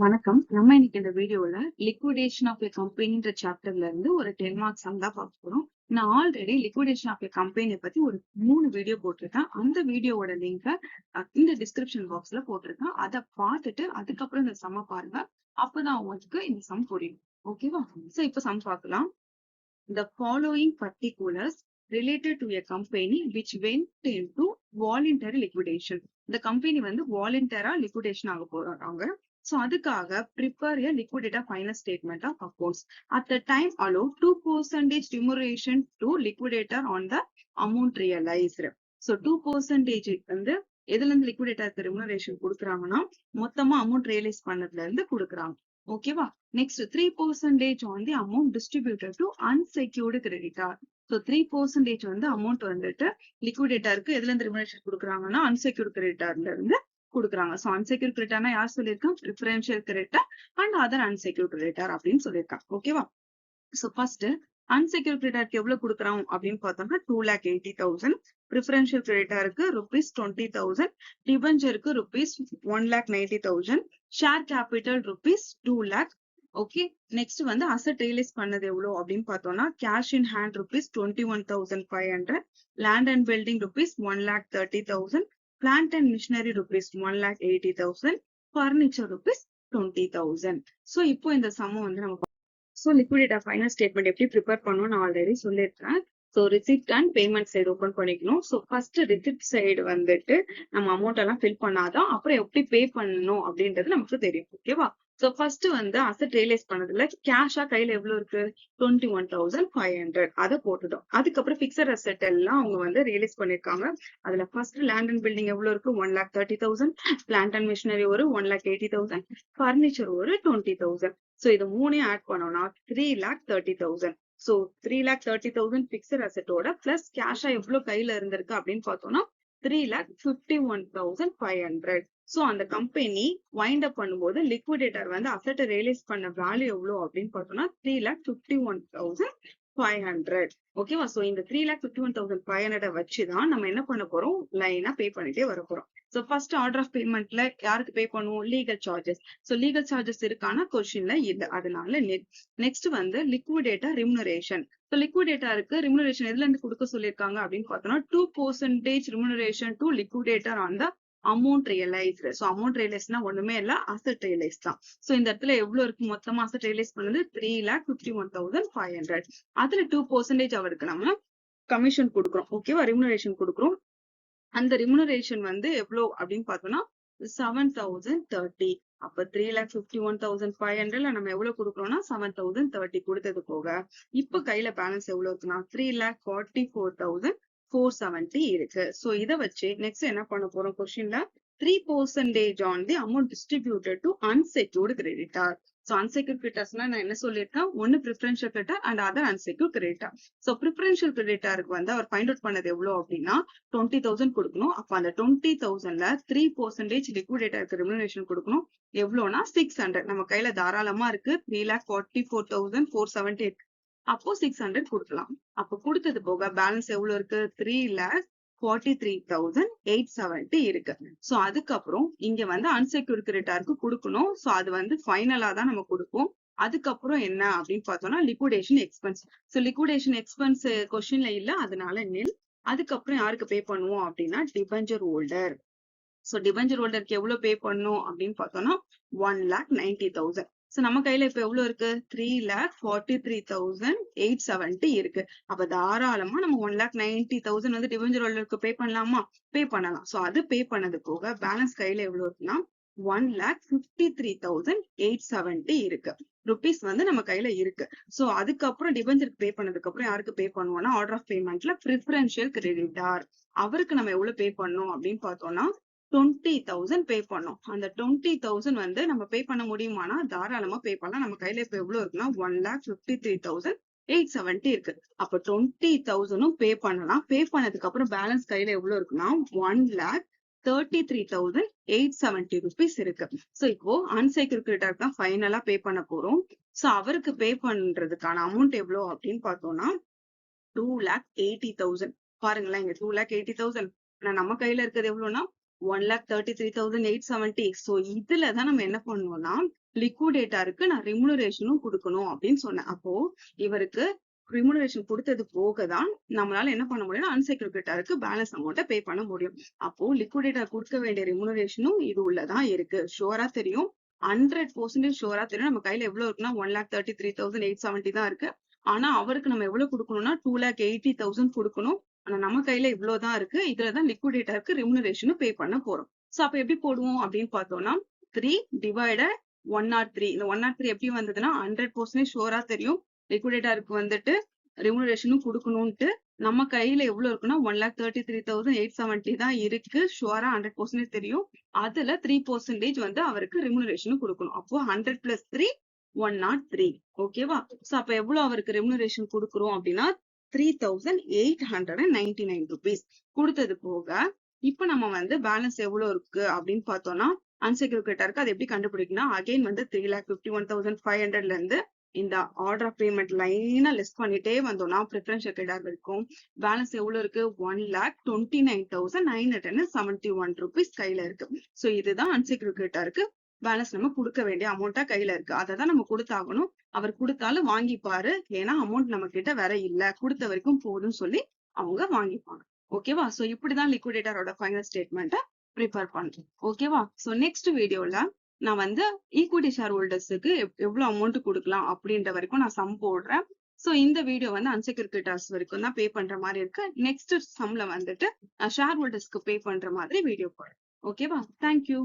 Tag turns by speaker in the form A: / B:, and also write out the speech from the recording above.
A: வணக்கம். நம்ம இன்னைக்கு இந்த வீடியோல லிக்விடேஷன் ஆஃப் எ கம்பெனின்ற சாப்டர்ல இருந்து ஒரு 10 மார்க்ஸ் சம் தான் பார்க்க போறோம். நான் ஆல்ரெடி லிக்விடேஷன் ஆஃப் எ கம்பெனியை பத்தி ஒரு 3 வீடியோ போட்டிருக்கேன். அந்த வீடியோவோட லிங்கை இந்த டிஸ்கிரிப்ஷன் பாக்ஸ்ல போட்டிருக்கேன். அதை பார்த்துட்டு அதுக்கப்புறம் இந்த சம்ம பாருங்க. அப்பதான் உங்களுக்கு இந்த சம் புரியும். ஓகேவா? சோ இப்ப சம் பார்க்கலாம். The following particulars related to a company which went into voluntary liquidation. இந்த கம்பெனி வந்து வாலண்டியரா லிக்விடேஷன் ஆக போறாங்க. So அதுக்காக prepare a liquidator final statement of accounts. At the time allow 2% remuneration to liquidator on the amount realized. So 2% வந்து எதுல இருந்து லிக்விடேட்டருக்கு remuneration கொடுக்குறாங்கன்னா மொத்தமா அமௌண்ட் ரியலைஸ் பண்ணதுல இருந்து கொடுக்குறாங்க. ஓகேவா? Next 3% on the amount distributed to unsecured creditor. So 3% வந்து அமௌண்ட் வந்துட்டு லிக்விடேட்டருக்கு எதுல இருந்து ரெமுனரேஷன் கொடுக்குறாங்கன்னா அன்செக்யூர்ட் கிரெடிட்டார்ல இருந்து கொடுக்குறாங்க. சோ அன்செக்யூர்ட் கிரெடிட்டார்னா யார் சொல்லியிருக்கான்? Preferential creditor and other unsecured creditor அப்படின்னு சொல்லியிருக்காங்க. ஓகேவா? சோ ஃபர்ஸ்ட் அன்செக்யூர்ட் கிரெடிட்டாருக்கு எவ்வளவு கொடுக்குறோம் அப்படின்னு பார்த்தோம்னா 2,80,000. ப்ரிஃபரன்ஷியல் கிரெடிட்டாருக்கு ₹20,000, டிபெஞ்சருக்கு ₹1,90,000, share capital ₹2 lakh. Okay, next வந்து அசெட் ரியலைஸ் பண்ணது எவ்வளவு அப்படின்னு பார்த்தோம்னா cash in hand ₹21,500, land and building ₹1,30,000, plant and machinery ₹1,80,000, furniture ₹20,000. So இப்போ இந்த சம் வந்து நம்ம சோ லிக்விடேட்டர் ஃபைனல் ஸ்டேட்மெண்ட் எப்படி ப்ரிப்பேர் பண்ணணும் நான் ஆல்ரெடி சொல்லியிருக்கேன். So receipt and payment side open பண்ணிக்கணும். ஸோ ஃபர்ஸ்ட் ரிசிப்ட் சைடு வந்துட்டு நம்ம அமௌண்ட் எல்லாம் ஃபில் பண்ணாதான் அப்புறம் எப்படி பே பண்ணணும் அப்படின்றது நமக்கு தெரியும். ஓகேவா? ஸோ ஃபர்ஸ்ட் வந்து அசெட் ரியலைஸ் பண்ணதுல கேஷா கையில எவ்வளவு இருக்கு? 21,500. அதை போட்டுட்டோம். அதுக்கப்புறம் பிக்சட் அசெட் எல்லாம் அவங்க வந்து ரியலைஸ் பண்ணிருக்காங்க. அதுல ஃபர்ஸ்ட் லேண்ட் அண்ட் பில்டிங் எவ்வளவு இருக்கு? 1,30,000, பிளான்ட் அண்ட் மிஷினரி ஒரு 1,80,000, பர்னிச்சர் ஒரு 20,000. சோ இது மூணையும் ஆட் பண்ணோம்னா 3,30,000. சோ 3,30,000 பிக்சட் அசெட்டோட பிளஸ் கேஷா எவ்வளவு கையில இருந்திருக்கு அப்படின்னு பார்த்தோம்னா 3,51,500. சோ அந்த கம்பெனி வைண்ட் அப் பண்ணும்போது லிக்விடேட்டர் வந்து அசெட்டை ரியலைஸ் பண்ண வேல்யூ எவ்வளவு அப்படின்னு பார்த்தோம்னா 3,51,500. ஓகேவா? சோ இந்த 3,51,500 வச்சுதான் நம்ம என்ன பண்ண போறோம்? லைனா பே பண்ணிட்டே வர போறோம். சோ ஃபர்ஸ்ட் ஆர்டர் ஆஃப் பேமெண்ட்ல யாருக்கு பே பண்ணுவோம்? Legal charges. So legal charges இருக்கான கொஸ்டின்ல இல்ல, அதனால நெக்ஸ்ட் வந்து லிக்விடேட்டர் ரிமுனரேஷன். சோ லிக்விடேட்டருக்கு ரிமுனரேஷன் எதுல இருந்து கொடுக்க சொல்லியிருக்காங்க அப்படின்னு பார்த்தோம்னா 2% remuneration to liquidator on the amount realised. So amount ரியலைஸ்னா ஒண்ணுமே இல்ல, அசெட் ரியலைஸ் தான். சோ இந்த இடத்துல எவ்வளவு இருக்கு? மொத்தமா அசெட் ரியலைஸ் பண்ணது 3,51,500. அதுல 2% அவருக்கு நம்ம கமிஷன் கொடுக்குறோம். ஓகேவா? ரிமுனரேஷன் கொடுக்குறோம். அந்த ரிமுனரேஷன் வந்து எவ்வளவு அப்படின்னு பார்த்தோம்னா 7,030. அப்ப 3,51,500 நம்ம எவ்வளவு கொடுக்குறோம்னா 7,030 கொடுத்தது போக இப்ப கையில பேலன்ஸ் எவ்வளவு இருக்குன்னா 3,44,470 இருக்கு. சோ இதை வச்சு நெக்ஸ்ட் என்ன பண்ண போறோம்? கொஸ்டின்ல 3% on the amount distributed to unsecured creditor. So unsecured கிரெடிட்டார்ஸ்னா நான் என்ன சொல்லியிருக்கேன்? ஒன்னு preferential creditor and other unsecured creditor. So preferential கிரெடிட்டாருக்கு வந்து அவர் ஃபைண்ட் அவுட் பண்ணது எவ்வளவு அப்படின்னா 20,000 கொடுக்கணும். அப்ப அந்த 20,000ல 3% லிக்விடேட்டருக்கு ரெமுனரேஷன் கொடுக்கணும். எவ்வளவுனா 600. நம்ம கையில தாராளமா இருக்கு. 3,44,470 இருக்கு. அப்போ 600 கொடுக்கலாம். அப்ப கொடுத்தது போக பேலன்ஸ் எவ்வளவு இருக்கு? 3,43,870 இருக்கு. சோ அதுக்கப்புறம் இங்க வந்து அன்செக்யூர்ட் கிரெடிட்டாருக்கு கொடுக்கணும். சோ அது வந்து ஃபைனலா தான் நம்ம கொடுப்போம். அதுக்கப்புறம் என்ன அப்படின்னு பார்த்தோம்னா liquidation expense. So liquidation expense கொஸ்டின்ல இல்ல, அதனால நில். அதுக்கப்புறம் யாருக்கு பே பண்ணுவோம் அப்படின்னா டிபெஞ்சர் ஹோல்டர். சோ டிபெஞ்சர் ஹோல்டருக்கு எவ்வளவு பே பண்ணும் அப்படின்னு பார்த்தோம்னா 1,90,000. சோ நம்ம கையில இப்ப எவ்வளவு இருக்கு? 3,43,870 இருக்கு. அப்ப தாராளமா நம்ம 1,90,000 வந்து டிபெஞ்சர் ஹோல்டருக்கு பே பண்ணலாமா? பே பண்ணலாம். சோ அது பே பண்ணது போக பேலன்ஸ் கையில எவ்வளவு இருக்குன்னா 1,53,870 இருக்கு. ருபீஸ் வந்து நம்ம கையில இருக்கு. சோ அதுக்கப்புறம் டிபெஞ்சருக்கு பே பண்ணதுக்கு அப்புறம் யாருக்கு பே பண்ணுவோம்னா ஆர்டர் ஆஃப் பேமெண்ட்ல ப்ரிஃபரன்ஷியல் கிரெடிட்டார். அவருக்கு நம்ம எவ்வளவு பே பண்ணணும் அப்படின்னு பார்த்தோம்னா 20,000 பே பண்ணோம். அந்த 20,000 வந்து நம்ம பே பண்ண முடியுமானா தாராளமா பே பண்ணலாம். நம்ம கையில இப்ப எவ்வளவு இருக்குன்னா 1,53,870 இருக்கு. அப்ப 20,000 பே பண்ணலாம். பே பண்ணதுக்கு அப்புறம் பேலன்ஸ் கையில எவ்வளவு இருக்குன்னா 1,33,870 ருபீஸ் இருக்கு. சோ இப்போ அன்செக்யூர்ட் கிரெடிட்டாருக்கு தான் ஃபைனலா பே பண்ண போறோம். சோ அவருக்கு பே பண்றதுக்கான அமௌண்ட் எவ்வளவு அப்படின்னு பார்த்தோம்னா 2,80,000. பாருங்களேன், இங்க 2,80,000. நம்ம கையில இருக்கிறது எவ்வளவுன்னா 1,33,870. சோ இதுலதான் நம்ம என்ன பண்ணுவோம்னா லிக்விடேட்டருக்கு நான் ரெமுனரேஷனும் கொடுக்கணும் அப்படின்னு சொன்னேன். அப்போ இவருக்கு ரெமுனரேஷன் கொடுத்தது போக தான் நம்மளால என்ன பண்ண முடியும், அன்செக்யூர்ட் கிரெடிட்டாருக்கு பேலன்ஸ் அமௌண்ட்டை பே பண்ண முடியும். அப்போ லிக்விடேட்டர் கொடுக்க வேண்டிய ரெமுனரேஷனும் இது உள்ளதான் இருக்கு. ஷோரா தெரியும், 100% ஷோரா தெரியும். நம்ம கையில எவ்வளவு இருக்குன்னா 1,33,870 தான் இருக்கு. ஆனா அவருக்கு நம்ம எவ்வளவு கொடுக்கணும்னா 2,80,000 கொடுக்கணும். ஆனா நம்ம கையில இவ்வளவுதான் இருக்கு. இதுலதான் லிக்விடேட்டருக்கு ரெமுனரேஷனும் பே பண்ண போறோம். சோ அப்ப எப்படி போடுவோம் அப்படின்னு பார்த்தோம்னா 3 டிவைடட் 103. இந்த 103 எப்படி வந்ததுன்னா 100% ஷோரா தெரியும் லிக்விடேட்டருக்கு வந்துட்டு ரெமுனரேஷனும் கொடுக்கணும்ட்டு. நம்ம கையில எவ்வளவு இருக்குன்னா 1,33,870 தான் இருக்கு. ஷுவரா 100% தெரியும். அதுல 3% வந்து அவருக்கு ரெமுனரேஷனும் கொடுக்கணும். அப்போ 100 + 3 103. ஓகேவா? சோ அப்ப எவ்வளவு அவருக்கு ரெமுனரேஷன் கொடுக்குறோம் அப்படின்னா 3,899 rupees கொடுத்தது போக இப்ப நம்ம வந்து பேலன்ஸ் எவ்வளவு இருக்கு அப்படின்னு பார்த்தோம்னா அன்செக்யூர்ட் கிரெடிட்டாருக்கு அது எப்படி கண்டுபிடிக்கணும், அகைன் வந்து 3,51,500ல இருந்து இந்த ஆர்டர் ஆஃப் பேமெண்ட் லைனா லெஸ் பண்ணிட்டே வந்தோம்னா ப்ரிஃபரன்ஷியல் கிரெடிட்டார் இருக்கும். பேலன்ஸ் எவ்வளவு இருக்கு, 1,29,971 rupees கையில இருக்கு. சோ இதுதான் அன்செக்யூர்ட் கிரெடிட்டாருக்கு பேலன்ஸ் நம்ம கொடுக்க வேண்டிய அமௌண்டா கையில இருக்கு. அதை தான் நம்ம கொடுத்தாகணும். அவர் கொடுத்தாலும் வாங்கிப்பாரு, ஏன்னா அமௌண்ட் நம்ம கிட்ட வேற இல்ல, கொடுத்த வரைக்கும் போதும்னு சொல்லி அவங்க வாங்கிப்பாங்க. ஓகேவா? சோ இப்படிதான் லிக்விடேட்டரோட ஃபைனல் ஸ்டேட்மெண்ட்டை ப்ரிப்பேர் பண்றேன். ஓகேவா? சோ நெக்ஸ்ட் வீடியோல நான் வந்து ஈக்விட்டி ஷேர் ஹோல்டர்ஸுக்கு எவ்வளவு அமௌண்ட் கொடுக்கலாம் அப்படின்ற வரைக்கும் நான் சம் போடுறேன். சோ இந்த வீடியோ வந்து அன்செக்யூர்ட் கிரெடிட்டார்ஸ் வரைக்கும் தான் பே பண்ற மாதிரி இருக்கு. நெக்ஸ்ட் சம்ல வந்துட்டு ஷேர் ஹோல்டர்ஸ்க்கு பே பண்ற மாதிரி வீடியோ போடுறேன். ஓகேவா? தேங்க்யூ.